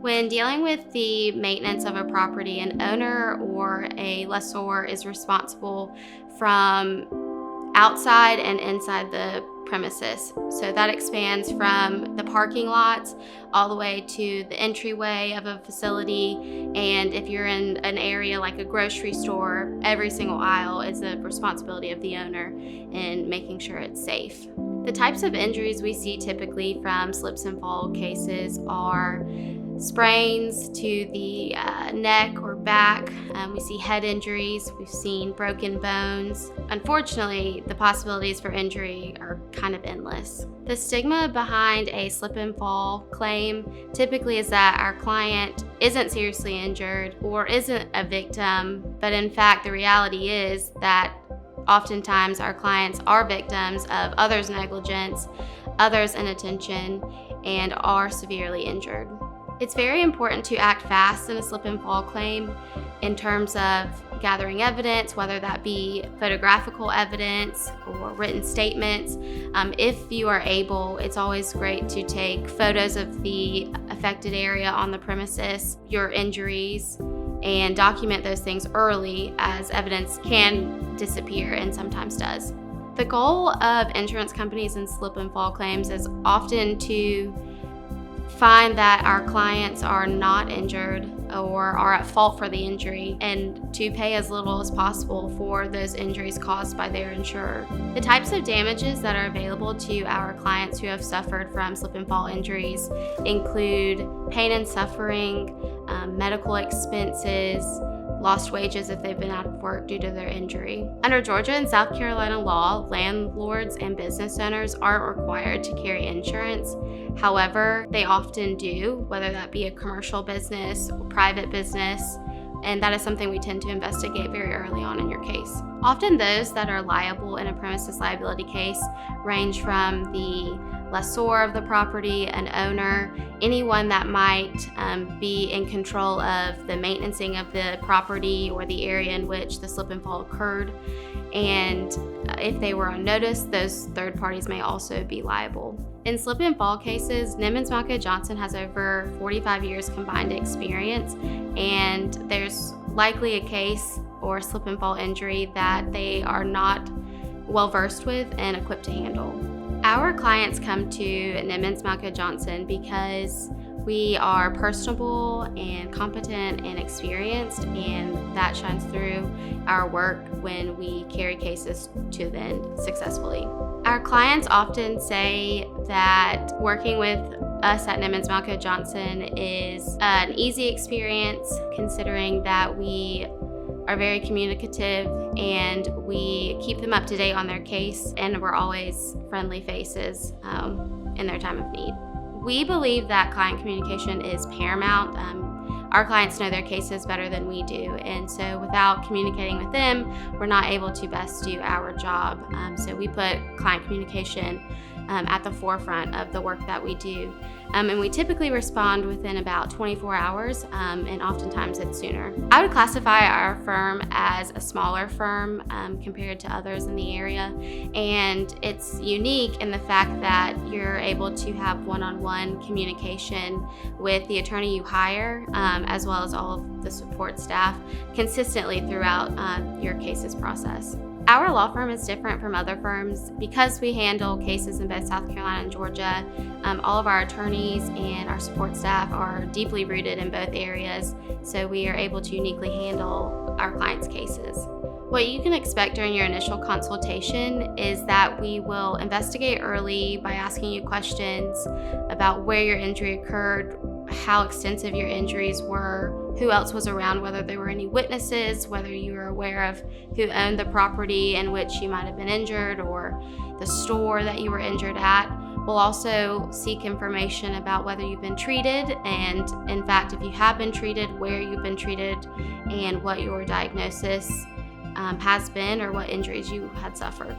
When dealing with the maintenance of a property, an owner or a lessor is responsible from outside and inside the premises. So that expands from the parking lots all the way to the entryway of a facility. And if you're in an area like a grocery store, every single aisle is the responsibility of the owner in making sure it's safe. The types of injuries we see typically from slips and fall cases are sprains to the neck or back. We see head injuries. We've seen broken bones. Unfortunately, the possibilities for injury are kind of endless. The stigma behind a slip and fall claim typically is that our client isn't seriously injured or isn't a victim, but in fact, the reality is that oftentimes our clients are victims of others' negligence, others' inattention, and are severely injured. It's very important to act fast in a slip and fall claim in terms of gathering evidence, whether that be photographical evidence or written statements. If you are able, it's always great to take photos of the affected area on the premises, your injuries, and document those things early, as evidence can disappear and sometimes does. The goal of insurance companies in slip and fall claims is often to find that our clients are not injured or are at fault for the injury and to pay as little as possible for those injuries caused by their insurer. The types of damages that are available to our clients who have suffered from slip and fall injuries include pain and suffering, medical expenses, lost wages if they've been out of work due to their injury. Under Georgia and South Carolina law, landlords and business owners aren't required to carry insurance. However, they often do, whether that be a commercial business or private business, and that is something we tend to investigate very early on in your case. Often those that are liable in a premises liability case range from the lessor of the property, an owner, anyone that might be in control of the maintenancing of the property or the area in which the slip and fall occurred. And if they were on notice, those third parties may also be liable. In slip and fall cases, Nimmons Maka Johnson has over 45 years combined experience, and there's likely a case or slip and fall injury that they are not well versed with and equipped to handle. Our clients come to Nimmons Maka Johnson because we are personable and competent and experienced, and that shines through our work when we carry cases to the end successfully. Our clients often say that working with us at Nimmons Maka Johnson is an easy experience, considering that we are very communicative and we keep them up to date on their case, and we're always friendly faces in their time of need. We believe that client communication is paramount. Our clients know their cases better than we do, and so without communicating with them, we're not able to best do our job. So we put client communication at the forefront of the work that we do. And we typically respond within about 24 hours, and oftentimes it's sooner. I would classify our firm as a smaller firm compared to others in the area, and it's unique in the fact that you're able to have one-on-one communication with the attorney you hire, as well as all of the support staff consistently throughout your cases process. Our law firm is different from other firms because we handle cases in both South Carolina and Georgia. All of our attorneys and our support staff are deeply rooted in both areas, so we are able to uniquely handle our clients' cases. What you can expect during your initial consultation is that we will investigate early by asking you questions about where your injury occurred, how extensive your injuries were, who else was around, whether there were any witnesses, whether you were aware of who owned the property in which you might have been injured, or the store that you were injured at. We'll also seek information about whether you've been treated, and in fact, if you have been treated, where you've been treated, and what your diagnosis has been or what injuries you had suffered.